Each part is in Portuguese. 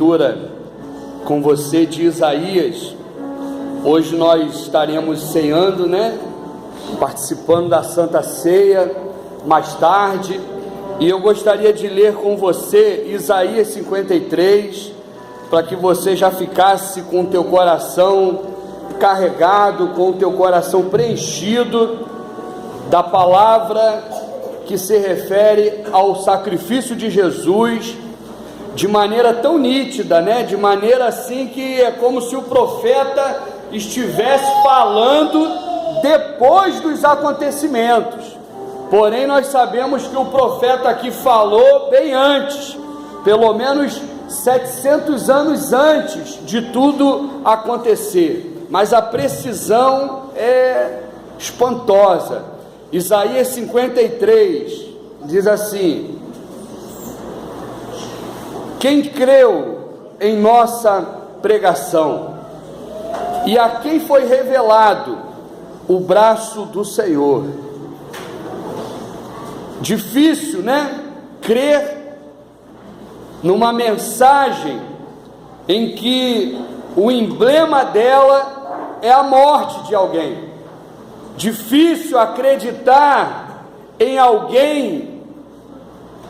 leitura com você de Isaías. Hoje nós estaremos ceando, participando da Santa Ceia mais tarde, e eu gostaria de ler com você Isaías 53, para que você já ficasse com o teu coração carregado, com o teu coração preenchido da palavra que se refere ao sacrifício de Jesus, de maneira tão nítida, de maneira assim que é como se o profeta estivesse falando depois dos acontecimentos. Porém, nós sabemos que o profeta aqui falou bem antes, pelo menos 700 anos antes de tudo acontecer, mas a precisão é espantosa. Isaías 53 diz assim: quem creu em nossa pregação, e a quem foi revelado o braço do Senhor? Difícil, crer numa mensagem em que o emblema dela é a morte de alguém. Difícil acreditar em alguém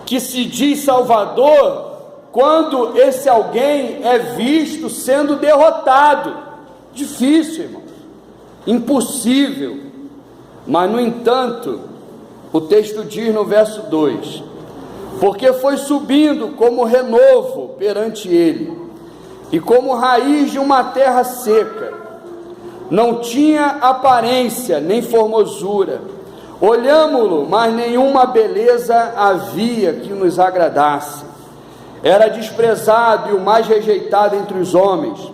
que se diz Salvador, quando esse alguém é visto sendo derrotado. Difícil, irmãos, impossível. Mas, no entanto, o texto diz no verso 2: porque foi subindo como renovo perante ele, e como raiz de uma terra seca, não tinha aparência nem formosura, olhámo-lo, mas nenhuma beleza havia que nos agradasse. Era desprezado e o mais rejeitado entre os homens,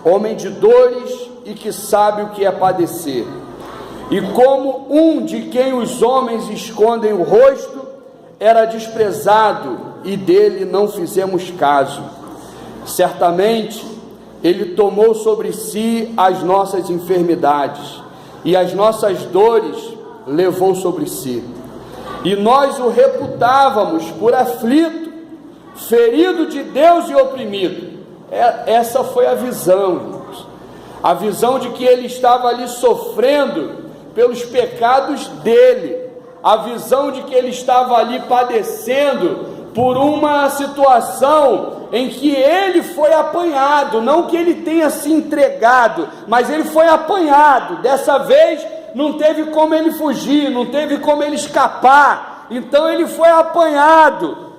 homem de dores e que sabe o que é padecer. E como um de quem os homens escondem o rosto, era desprezado e dele não fizemos caso. Certamente ele tomou sobre si as nossas enfermidades, e as nossas dores levou sobre si. E nós o reputávamos por aflito, ferido de Deus e oprimido. Essa foi a visão, irmãos. A visão de que ele estava ali sofrendo pelos pecados dele. A visão de que ele estava ali padecendo por uma situação em que ele foi apanhado, não que ele tenha se entregado, mas ele foi apanhado. Dessa vez não teve como ele fugir, não teve como ele escapar, então ele foi apanhado.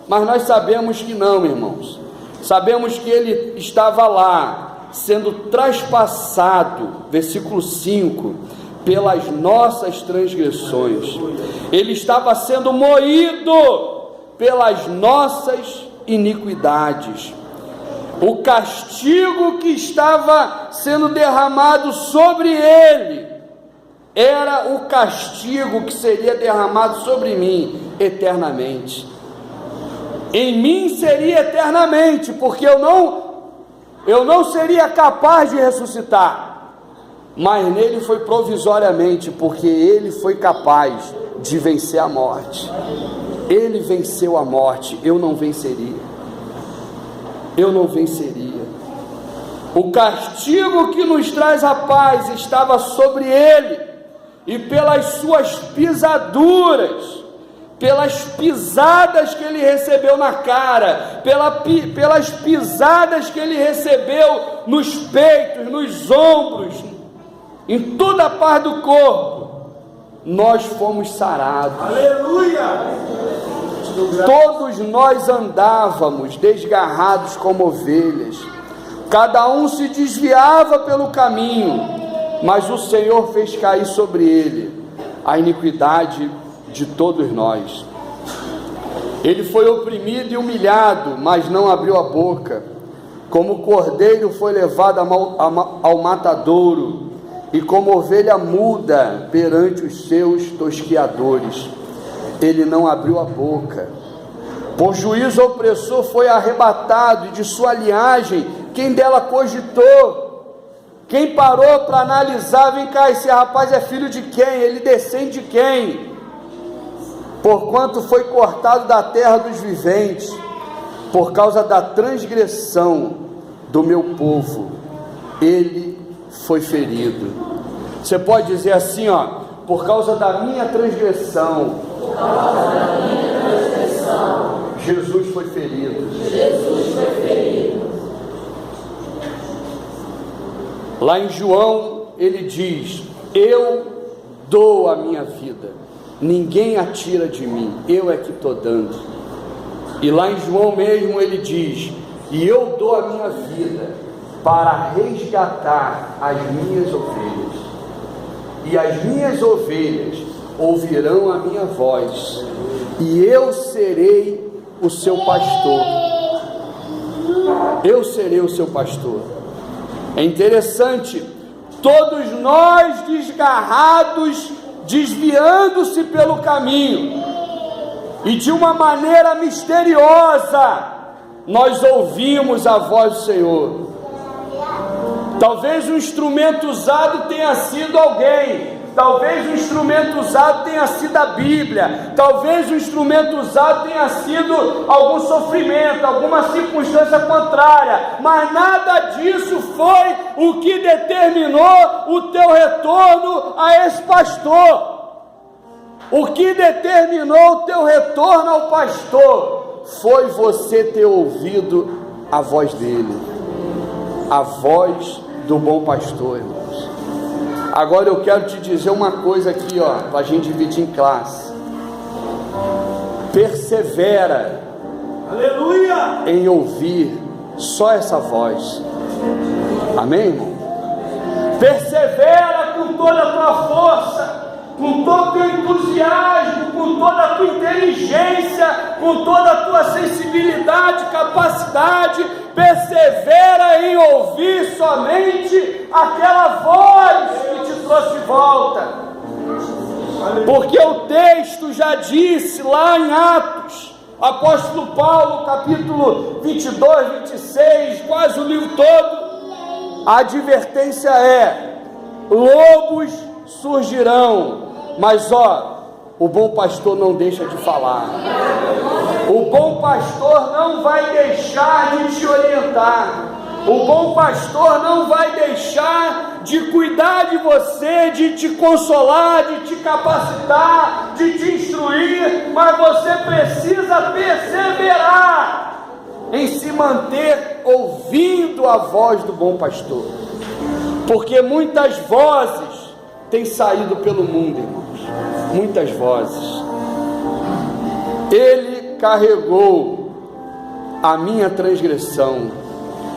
Mas nós sabemos que não, irmãos. Sabemos que ele estava lá, sendo traspassado, versículo 5, pelas nossas transgressões. Ele estava sendo moído pelas nossas iniquidades. O castigo que estava sendo derramado sobre ele era o castigo que seria derramado sobre mim eternamente. Em mim seria eternamente, porque eu não seria capaz de ressuscitar. Mas nele foi provisoriamente, porque ele foi capaz de vencer a morte. Ele venceu a morte, eu não venceria. Eu não venceria. O castigo que nos traz a paz estava sobre ele, e pelas suas pisaduras, pelas pisadas que ele recebeu na cara, pelas pisadas que ele recebeu nos peitos, nos ombros, em toda a parte do corpo, nós fomos sarados. Aleluia! Todos nós andávamos desgarrados como ovelhas, cada um se desviava pelo caminho, mas o Senhor fez cair sobre ele a iniquidade de todos nós. Ele foi oprimido e humilhado, mas não abriu a boca. Como cordeiro foi levado ao matadouro, e como ovelha muda perante os seus tosquiadores, ele não abriu a boca. Por juízo opressor foi arrebatado, e de sua linhagem quem dela cogitou? Quem parou para analisar? Vem cá, esse rapaz é filho de quem? Ele descende de quem? Porquanto foi cortado da terra dos viventes, por causa da transgressão do meu povo, ele foi ferido. Você pode dizer assim, ó, por causa da minha transgressão, Jesus foi ferido. Lá em João, ele diz: eu dou a minha vida, ninguém a tira de mim, eu é que estou dando. E lá em João mesmo ele diz: e eu dou a minha vida para resgatar as minhas ovelhas, e as minhas ovelhas ouvirão a minha voz, e eu serei o seu pastor. Eu serei o seu pastor. É interessante, todos nós desgarrados, desviando-se pelo caminho, e de uma maneira misteriosa, nós ouvimos a voz do Senhor. Talvez o instrumento usado tenha sido alguém, talvez o instrumento usado tenha sido a Bíblia, talvez o instrumento usado tenha sido algum sofrimento, alguma circunstância contrária, mas nada disso foi o que determinou o teu retorno a esse pastor. O que determinou o teu retorno ao pastor foi você ter ouvido a voz dele, a voz do bom pastor, irmãos. Agora eu quero te dizer uma coisa aqui, ó, para a gente dividir em classe. Persevera, aleluia, em ouvir só essa voz. Amém, irmão? Persevera com toda a tua força, com todo o teu entusiasmo, com toda a tua inteligência, com toda a tua sensibilidade, capacidade. Persevera em ouvir somente aquela voz que te trouxe de volta, porque o texto já disse lá em Atos, apóstolo Paulo, capítulo 22, 26, quase o livro todo, a advertência é: lobos surgirão, mas ó, o bom pastor não deixa de falar. O bom pastor não vai deixar de te orientar. O bom pastor não vai deixar de cuidar de você, de te consolar, de te capacitar, de te instruir, mas você precisa perseverar em se manter ouvindo a voz do bom pastor, porque muitas vozes têm saído pelo mundo, irmãos, muitas vozes. Ele carregou a minha transgressão.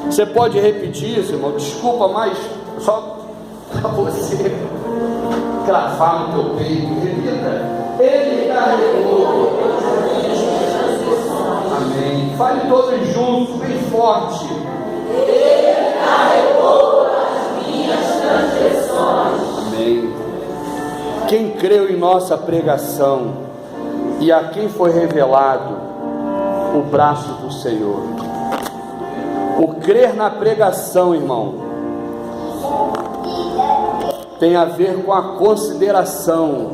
Você pode repetir isso, irmão? Desculpa, mas só para você cravar no teu peito. Repita: ele carregou as minhas transgressões. Amém. Fale todos juntos, bem forte. Ele carregou as minhas transgressões. Amém. Quem creu em nossa pregação e a quem foi revelado o braço do Senhor? O crer na pregação, irmão, tem a ver com a consideração.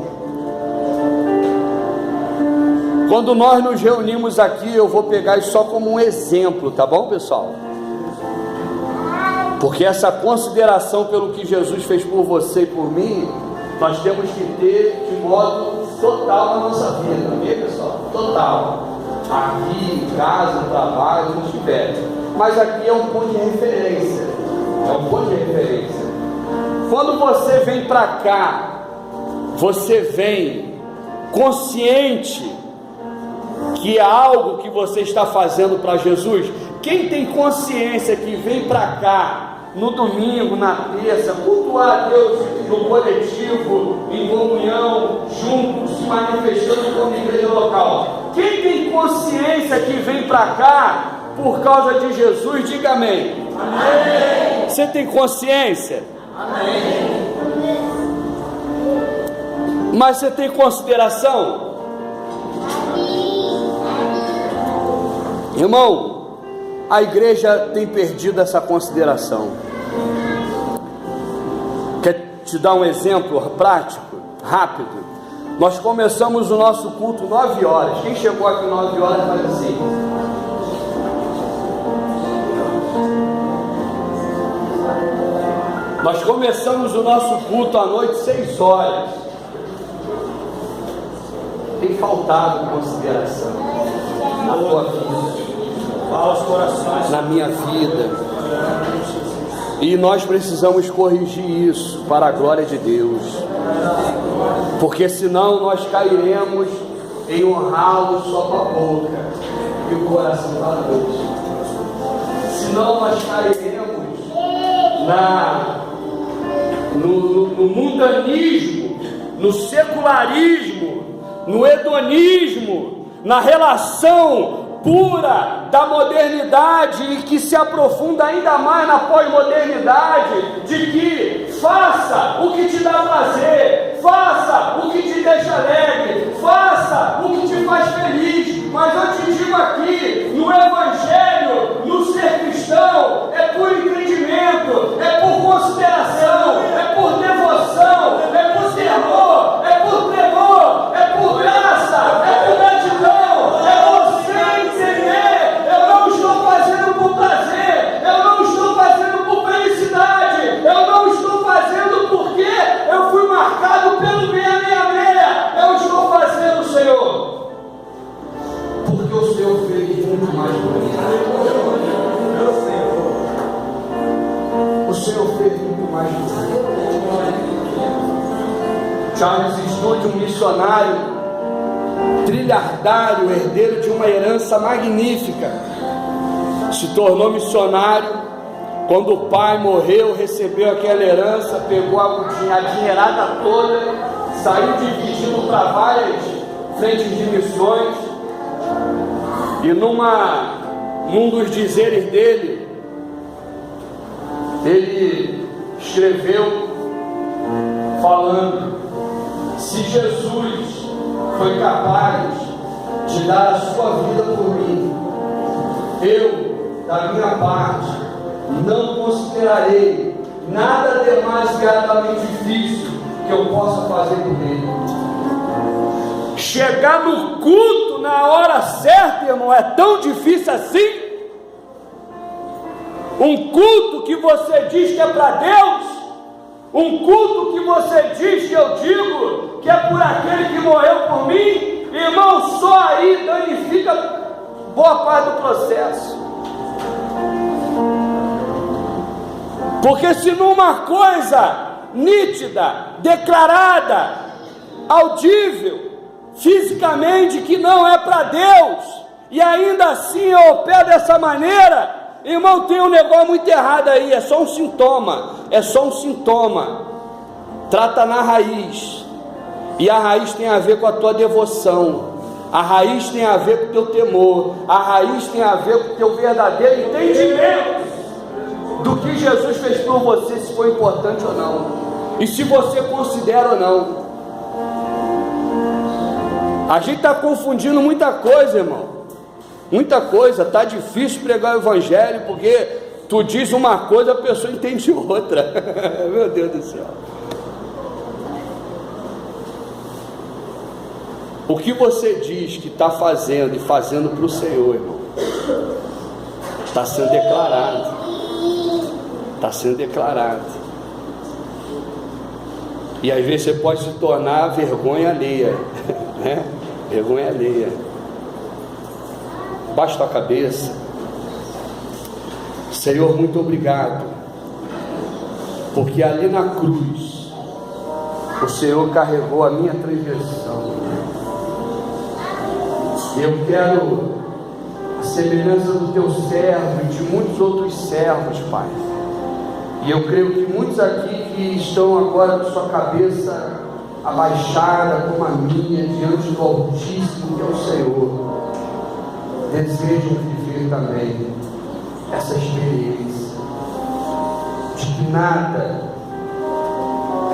Quando nós nos reunimos aqui, eu vou pegar isso só como um exemplo, tá bom, pessoal? Porque essa consideração pelo que Jesus fez por você e por mim, nós temos que ter de modo total na nossa vida, amém, pessoal? Total. Aqui, em casa, no trabalho, onde estiver. Mas aqui é um ponto de referência. É um ponto de referência. Quando você vem para cá, você vem consciente que é algo que você está fazendo para Jesus. Quem tem consciência que vem para cá no domingo, na terça, cultuar a Deus no coletivo, em comunhão, juntos, se manifestando como igreja local? Quem tem consciência que vem para cá por causa de Jesus, diga amém. Amém. Você tem consciência? Amém. Mas você tem consideração? Irmão, a igreja tem perdido essa consideração. Quer te dar um exemplo prático, rápido? Nós começamos o nosso culto 9 horas. Quem chegou aqui 9 horas faz assim. Nós começamos o nosso culto à noite 6 horas. Tem faltado consideração na tua vida, na minha vida. E nós precisamos corrigir isso para a glória de Deus, porque senão nós cairemos em honrá-lo só com a boca e o coração vazio. Senão nós cairemos no mundanismo, no secularismo, no hedonismo, na relação pura da modernidade e que se aprofunda ainda mais na pós-modernidade, de que faça o que te dá prazer, faça o que te deixa alegre, faça o que te faz feliz. Mas eu te digo aqui, no Evangelho, no ser cristão, é por entendimento, é por consideração, é por devoção, é por temor, é por tremor, é por graça, é por gratidão, é você entender. Eu não estou fazendo por prazer, eu não estou fazendo por felicidade, eu não estou fazendo porque eu fui marcado pelo 666, eu estou fazendo, Senhor, porque o Senhor fez muito mais por mim. O Senhor fez muito mais por mim. Charles Studi, um missionário, trilhardário, herdeiro de uma herança magnífica, se tornou missionário. Quando o pai morreu, recebeu aquela herança, pegou a dinheirada toda, saiu dividindo para várias frentes de missões. E num dos dizeres dele, ele escreveu falando: se Jesus foi capaz de dar a sua vida por mim, eu, da minha parte, não considerarei nada demasiadamente difícil que eu possa fazer por ele. Chegar no culto na hora certa, irmão, é tão difícil assim? Um culto que você diz que é para Deus, um culto que você diz que eu digo que é por aquele que morreu por mim, irmão, só aí danifica boa parte do processo. Porque se numa coisa nítida, declarada, audível, fisicamente, que não é para Deus, e ainda assim eu opero dessa maneira, irmão, tem um negócio muito errado aí, é só um sintoma, trata na raiz, e a raiz tem a ver com a tua devoção, a raiz tem a ver com o teu temor, a raiz tem a ver com o teu verdadeiro entendimento do que Jesus fez por você, se foi importante ou não, e se você considera ou não. A gente está confundindo muita coisa, irmão, muita coisa. Está difícil pregar o Evangelho, porque tu diz uma coisa, a pessoa entende outra. Meu Deus do céu. O que você diz que está fazendo e fazendo para o Senhor, irmão, está sendo declarado. Está sendo declarado. E às vezes você pode se tornar vergonha alheia, né? Vergonha alheia. Baixa a cabeça. Senhor, muito obrigado, porque ali na cruz o Senhor carregou a minha transgressão. Eu quero a semelhança do teu servo e de muitos outros servos, Pai. E eu creio que muitos aqui que estão agora com sua cabeça abaixada como a minha, diante do Altíssimo que é o Senhor, desejam viver também essa experiência de que nada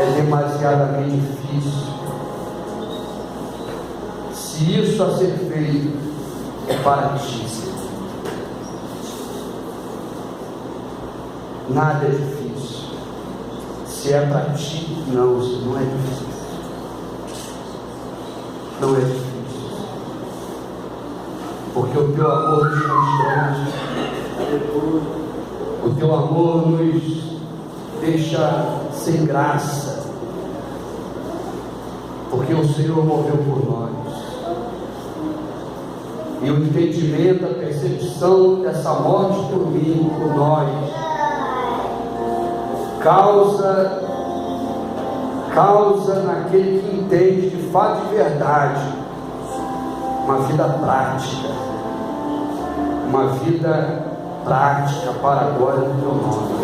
é demasiadamente difícil. Se isso a ser feito é para ti, nada é difícil. Se é para ti, não é difícil. Não é difícil, porque o teu amor nos constrange, o teu amor nos deixa sem graça, porque o Senhor morreu por nós. E o entendimento, a percepção dessa morte por mim, por nós, causa naquele que entende de fato e verdade uma vida prática, para a glória do teu nome.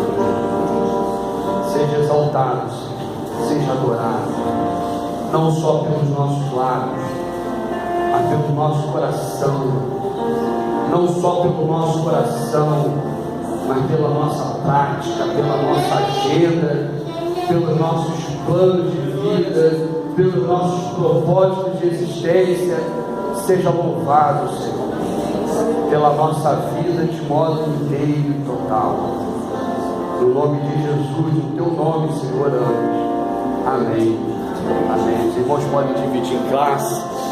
Seja exaltado, seja adorado, não só pelos nossos lábios, mas pelo nosso coração, não só pelo nosso coração, mas pela nossa prática, pela nossa agenda, pelos nossos planos de vida, pelos nossos propósitos de existência. Seja louvado, Senhor, pela nossa vida de modo inteiro e total. No nome de Jesus, no teu nome, Senhor, oramos. Amém. Amém. Os irmãos podem dividir em classe.